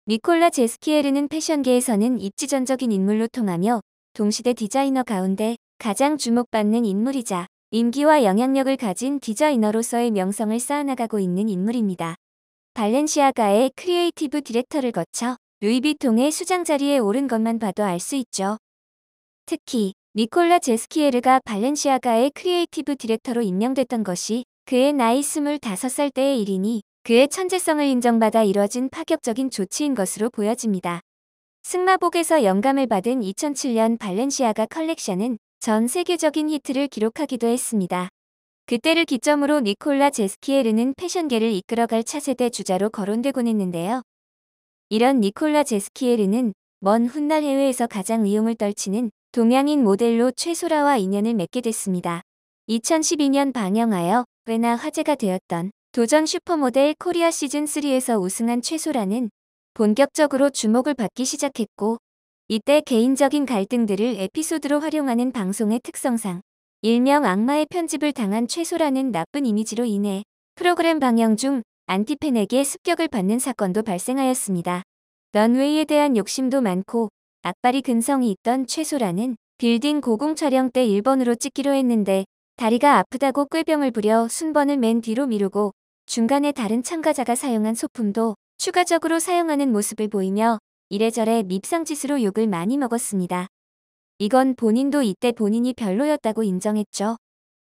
니콜라 제스키에르는 패션계에서는 입지전적인 인물로 통하며 동시대 디자이너 가운데 가장 주목받는 인물이자 인기와 영향력을 가진 디자이너로서의 명성을 쌓아나가고 있는 인물입니다. 발렌시아가의 크리에이티브 디렉터를 거쳐 루이비통의 수장 자리에 오른 것만 봐도 알 수 있죠. 특히 니콜라 제스키에르가 발렌시아가의 크리에이티브 디렉터로 임명됐던 것이 그의 나이 25살 때의 일이니 그의 천재성을 인정받아 이뤄진 파격적인 조치인 것으로 보여집니다. 승마복에서 영감을 받은 2007년 발렌시아가 컬렉션은 전 세계적인 히트를 기록하기도 했습니다. 그때를 기점으로 니콜라 제스키에르는 패션계를 이끌어갈 차세대 주자로 거론되곤 했는데요. 이런 니콜라 제스키에르는 먼 훗날 해외에서 가장 위용을 떨치는 동양인 모델로 최소라와 인연을 맺게 됐습니다. 2012년 방영하여 꽤나 화제가 되었던 도전 슈퍼모델 코리아 시즌3에서 우승한 최소라는 본격적으로 주목을 받기 시작했고, 이때 개인적인 갈등들을 에피소드로 활용하는 방송의 특성상 일명 악마의 편집을 당한 최소라는 나쁜 이미지로 인해 프로그램 방영 중 안티팬에게 습격을 받는 사건도 발생하였습니다. 런웨이에 대한 욕심도 많고 악발이 근성이 있던 최소라는 빌딩 고공 촬영 때 1번으로 찍기로 했는데 다리가 아프다고 꾀병을 부려 순번을 맨 뒤로 미루고 중간에 다른 참가자가 사용한 소품도 추가적으로 사용하는 모습을 보이며 이래저래 밉상짓으로 욕을 많이 먹었습니다. 이건 본인도 이때 본인이 별로였다고 인정했죠.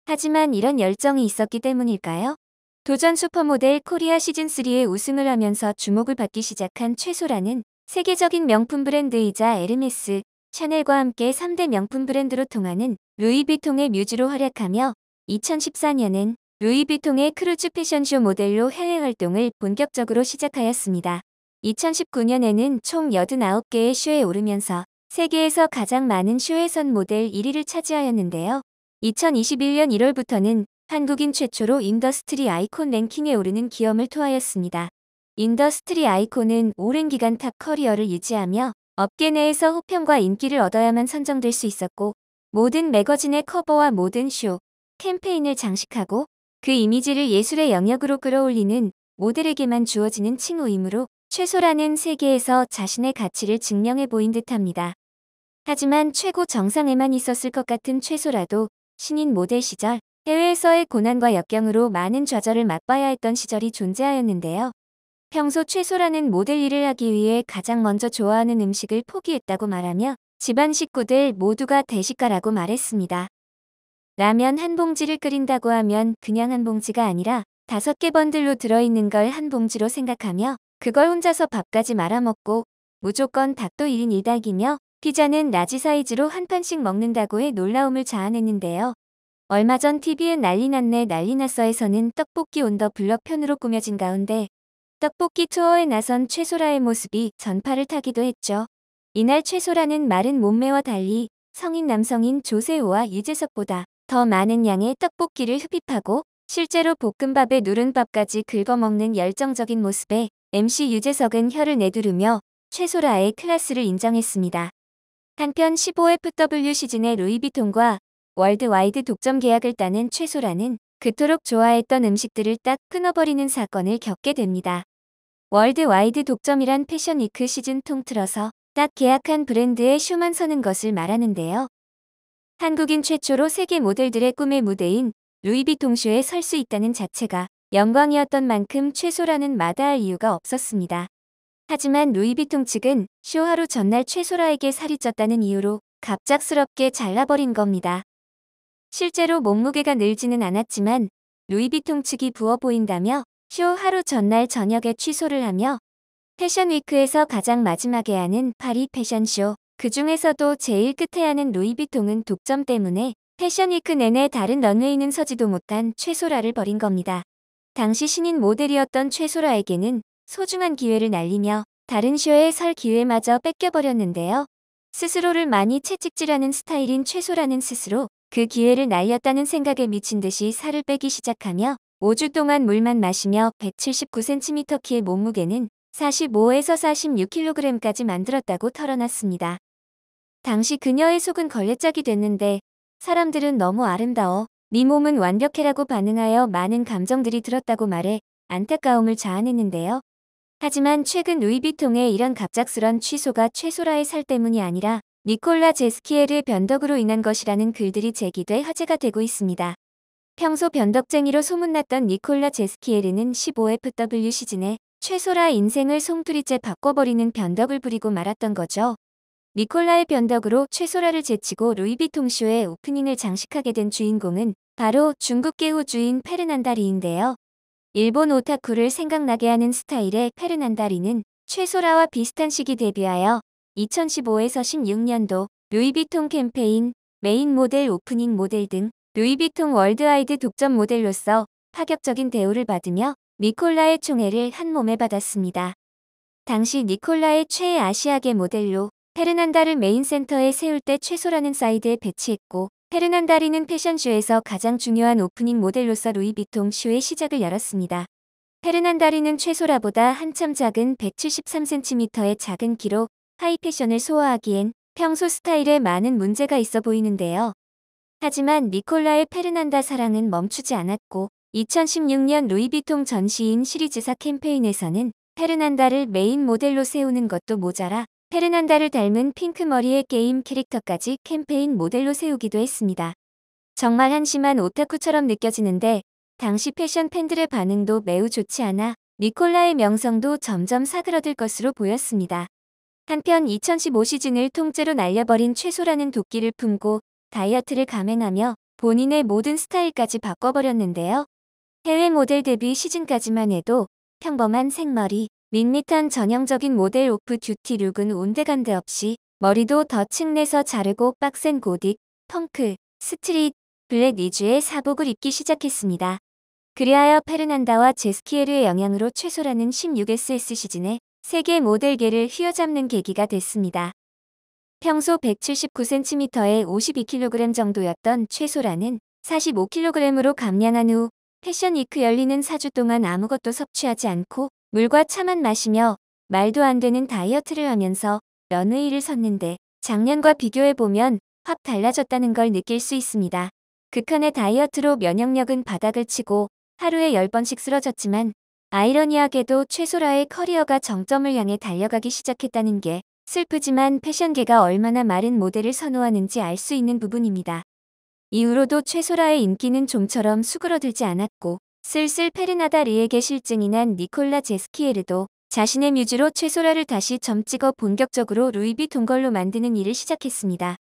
하지만 이런 열정이 있었기 때문일까요? 도전 슈퍼모델 코리아 시즌3에 우승을 하면서 주목을 받기 시작한 최소라는 세계적인 명품 브랜드이자 에르메스, 샤넬과 함께 3대 명품 브랜드로 통하는 루이비통의 뮤즈로 활약하며 2014년엔 루이비통의 크루즈 패션쇼 모델로 해외 활동을 본격적으로 시작하였습니다. 2019년에는 총 89개의 쇼에 오르면서 세계에서 가장 많은 쇼에 선 모델 1위를 차지하였는데요. 2021년 1월부터는 한국인 최초로 인더스트리 아이콘 랭킹에 오르는 기염을 토하였습니다. 인더스트리 아이콘은 오랜 기간 탑 커리어를 유지하며 업계 내에서 호평과 인기를 얻어야만 선정될 수 있었고, 모든 매거진의 커버와 모든 쇼, 캠페인을 장식하고 그 이미지를 예술의 영역으로 끌어올리는 모델에게만 주어지는 칭호이므로 최소라는 세계에서 자신의 가치를 증명해 보인 듯합니다. 하지만 최고 정상에만 있었을 것 같은 최소라도 신인 모델 시절 해외에서의 고난과 역경으로 많은 좌절을 맛봐야 했던 시절이 존재하였는데요. 평소 최소라는 모델 일을 하기 위해 가장 먼저 좋아하는 음식을 포기했다고 말하며 집안 식구들 모두가 대식가라고 말했습니다. 라면 한 봉지를 끓인다고 하면 그냥 한 봉지가 아니라 5개 번들로 들어있는 걸 한 봉지로 생각하며 그걸 혼자서 밥까지 말아먹고 무조건 닭도 1인 1닭이며 피자는 라지 사이즈로 한 판씩 먹는다고 해 놀라움을 자아냈는데요. 얼마 전 TV엔 난리 났네 난리 났어에서는 떡볶이 온 더 블럭 편으로 꾸며진 가운데 떡볶이 투어에 나선 최소라의 모습이 전파를 타기도 했죠. 이날 최소라는 마른 몸매와 달리 성인 남성인 조세호와 유재석보다 더 많은 양의 떡볶이를 흡입하고 실제로 볶음밥에 누른밥까지 긁어먹는 열정적인 모습에 MC 유재석은 혀를 내두르며 최소라의 클래스를 인정했습니다. 한편 15FW 시즌의 루이비통과 월드와이드 독점 계약을 따낸 최소라는 그토록 좋아했던 음식들을 딱 끊어버리는 사건을 겪게 됩니다. 월드와이드 독점이란 패션위크 시즌 통틀어서 딱 계약한 브랜드의 쇼만 서는 것을 말하는데요. 한국인 최초로 세계 모델들의 꿈의 무대인 루이비통쇼에 설 수 있다는 자체가 영광이었던 만큼 최소라는 마다할 이유가 없었습니다. 하지만 루이비통 측은 쇼 하루 전날 최소라에게 살이 쪘다는 이유로 갑작스럽게 잘라버린 겁니다. 실제로 몸무게가 늘지는 않았지만 루이비통 측이 부어 보인다며 쇼 하루 전날 저녁에 취소를 하며 패션위크에서 가장 마지막에 하는 파리 패션쇼, 그 중에서도 제일 끝에 하는 루이비통은 독점 때문에 패션위크 내내 다른 런웨이는 서지도 못한 최소라를 버린 겁니다. 당시 신인 모델이었던 최소라에게는 소중한 기회를 날리며 다른 쇼에 설 기회마저 뺏겨버렸는데요. 스스로를 많이 채찍질하는 스타일인 최소라는 스스로 그 기회를 날렸다는 생각에 미친 듯이 살을 빼기 시작하며 5주 동안 물만 마시며 179cm 키의 몸무게는 45에서 46kg까지 만들었다고 털어놨습니다. 당시 그녀의 속은 걸레짝이 됐는데 사람들은 너무 아름다워, 네 몸은 완벽해라고 반응하여 많은 감정들이 들었다고 말해 안타까움을 자아냈는데요. 하지만 최근 루이비통의 이런 갑작스런 취소가 최소라의 살 때문이 아니라 니콜라 제스키에르의 변덕으로 인한 것이라는 글들이 제기돼 화제가 되고 있습니다. 평소 변덕쟁이로 소문났던 니콜라 제스키에르는 15FW 시즌에 최소라 인생을 송두리째 바꿔버리는 변덕을 부리고 말았던 거죠. 니콜라의 변덕으로 최소라를 제치고 루이비통 쇼의 오프닝을 장식하게 된 주인공은 바로 중국계 호주인 페르난다리인데요. 일본 오타쿠를 생각나게 하는 스타일의 페르난다리는 최소라와 비슷한 시기 데뷔하여 2015에서 16년도 루이비통 캠페인, 메인 모델, 오프닝 모델 등 루이비통 월드와이드 독점 모델로서 파격적인 대우를 받으며 니콜라의 총애를 한 몸에 받았습니다. 당시 니콜라의 최애 아시아계 모델로 페르난다를 메인 센터에 세울 때 최소라는 사이드에 배치했고, 페르난다리는 패션쇼에서 가장 중요한 오프닝 모델로서 루이비통 쇼의 시작을 열었습니다. 페르난다리는 최소라보다 한참 작은 173cm의 작은 키로 하이패션을 소화하기엔 평소 스타일에 많은 문제가 있어 보이는데요. 하지만 니콜라의 페르난다 사랑은 멈추지 않았고 2016년 루이비통 전시인 시리즈사 캠페인에서는 페르난다를 메인 모델로 세우는 것도 모자라 페르난다를 닮은 핑크머리의 게임 캐릭터까지 캠페인 모델로 세우기도 했습니다. 정말 한심한 오타쿠처럼 느껴지는데 당시 패션 팬들의 반응도 매우 좋지 않아 니콜라의 명성도 점점 사그러들 것으로 보였습니다. 한편 2015 시즌을 통째로 날려버린 최소라는 도끼를 품고 다이어트를 감행하며 본인의 모든 스타일까지 바꿔버렸는데요. 해외 모델 데뷔 시즌까지만 해도 평범한 생머리, 밋밋한 전형적인 모델 오프 듀티 룩은 온데간데 없이 머리도 더 층내서 자르고 빡센 고딕, 펑크, 스트릿, 블랙 위주의 사복을 입기 시작했습니다. 그리하여 페르난다와 제스키에르의 영향으로 최소라는 16SS 시즌에 세계 모델계를 휘어잡는 계기가 됐습니다. 평소 179cm에 52kg 정도였던 최소라는 45kg으로 감량한 후 패션위크 열리는 4주 동안 아무것도 섭취하지 않고 물과 차만 마시며 말도 안 되는 다이어트를 하면서 런웨이를 섰는데 작년과 비교해보면 확 달라졌다는 걸 느낄 수 있습니다. 극한의 다이어트로 면역력은 바닥을 치고 하루에 10번씩 쓰러졌지만 아이러니하게도 최소라의 커리어가 정점을 향해 달려가기 시작했다는 게 슬프지만 패션계가 얼마나 마른 모델을 선호하는지 알 수 있는 부분입니다. 이후로도 최소라의 인기는 좀처럼 수그러들지 않았고 슬슬 페르나다리에게 실증이 난 니콜라 제스키에르도 자신의 뮤즈로 최소라를 다시 점찍어 본격적으로 루이비통 걸로 만드는 일을 시작했습니다.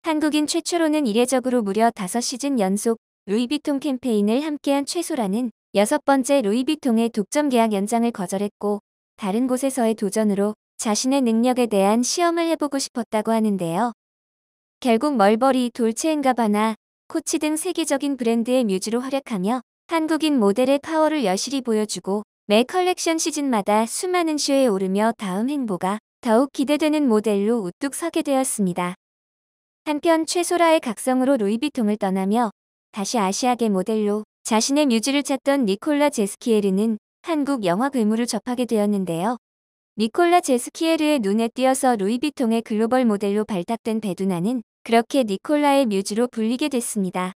한국인 최초로는 이례적으로 무려 5시즌 연속 루이비통 캠페인을 함께한 최소라는 6번째 루이비통의 독점 계약 연장을 거절했고 다른 곳에서의 도전으로 자신의 능력에 대한 시험을 해보고 싶었다고 하는데요. 결국 멀버리, 돌체앤가바나, 코치 등 세계적인 브랜드의 뮤즈로 활약하며 한국인 모델의 파워를 여실히 보여주고 매 컬렉션 시즌마다 수많은 쇼에 오르며 다음 행보가 더욱 기대되는 모델로 우뚝 서게 되었습니다. 한편 최소라의 각성으로 루이비통을 떠나며 다시 아시아계 모델로 자신의 뮤즈를 찾던 니콜라 제스키에르는 한국 영화 괴물을 접하게 되었는데요. 니콜라 제스키에르의 눈에 띄어서 루이비통의 글로벌 모델로 발탁된 베두나는 그렇게 니콜라의 뮤즈로 불리게 됐습니다.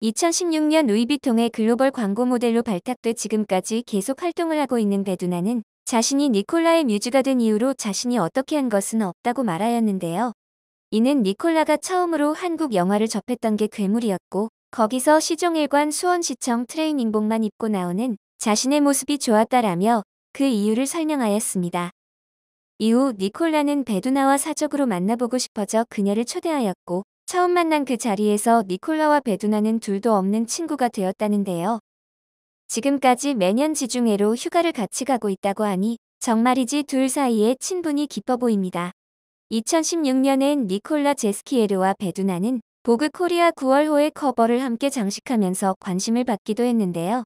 2016년 루이비통의 글로벌 광고 모델로 발탁돼 지금까지 계속 활동을 하고 있는 베두나는 자신이 니콜라의 뮤즈가 된 이후로 자신이 어떻게 한 것은 없다고 말하였는데요. 이는 니콜라가 처음으로 한국 영화를 접했던 게 괴물이었고 거기서 시종일관 수원시청 트레이닝복만 입고 나오는 자신의 모습이 좋았다라며 그 이유를 설명하였습니다. 이후 니콜라는 베두나와 사적으로 만나보고 싶어져 그녀를 초대하였고 처음 만난 그 자리에서 니콜라와 베두나는 둘도 없는 친구가 되었다는데요. 지금까지 매년 지중해로 휴가를 같이 가고 있다고 하니 정말이지 둘 사이에 친분이 깊어 보입니다. 2016년엔 니콜라 제스키에르와 베두나는 보그 코리아 9월호의 커버를 함께 장식하면서 관심을 받기도 했는데요.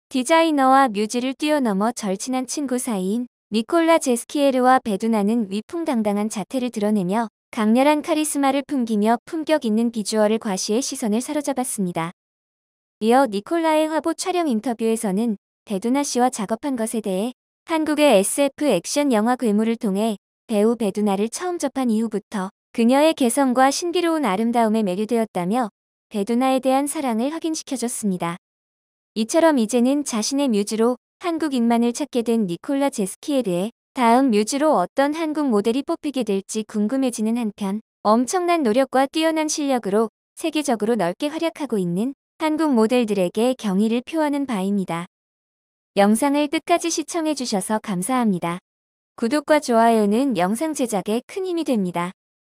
디자이너와 뮤즈를 뛰어넘어 절친한 친구 사이인 니콜라 제스키에르와 베두나는 위풍당당한 자태를 드러내며 강렬한 카리스마를 풍기며 품격 있는 비주얼을 과시해 시선을 사로잡았습니다. 이어 니콜라의 화보 촬영 인터뷰에서는 베두나 씨와 작업한 것에 대해 한국의 SF 액션 영화 괴물을 통해 배우 베두나를 처음 접한 이후부터 그녀의 개성과 신비로운 아름다움에 매료되었다며 베두나에 대한 사랑을 확인시켜줬습니다. 이처럼 이제는 자신의 뮤즈로 한국인만을 찾게 된 니콜라 제스키에르의 다음 뮤즈로 어떤 한국 모델이 뽑히게 될지 궁금해지는 한편 엄청난 노력과 뛰어난 실력으로 세계적으로 넓게 활약하고 있는 한국 모델들에게 경의를 표하는 바입니다. 영상을 끝까지 시청해주셔서 감사합니다. 구독과 좋아요는 영상 제작에 큰 힘이 됩니다.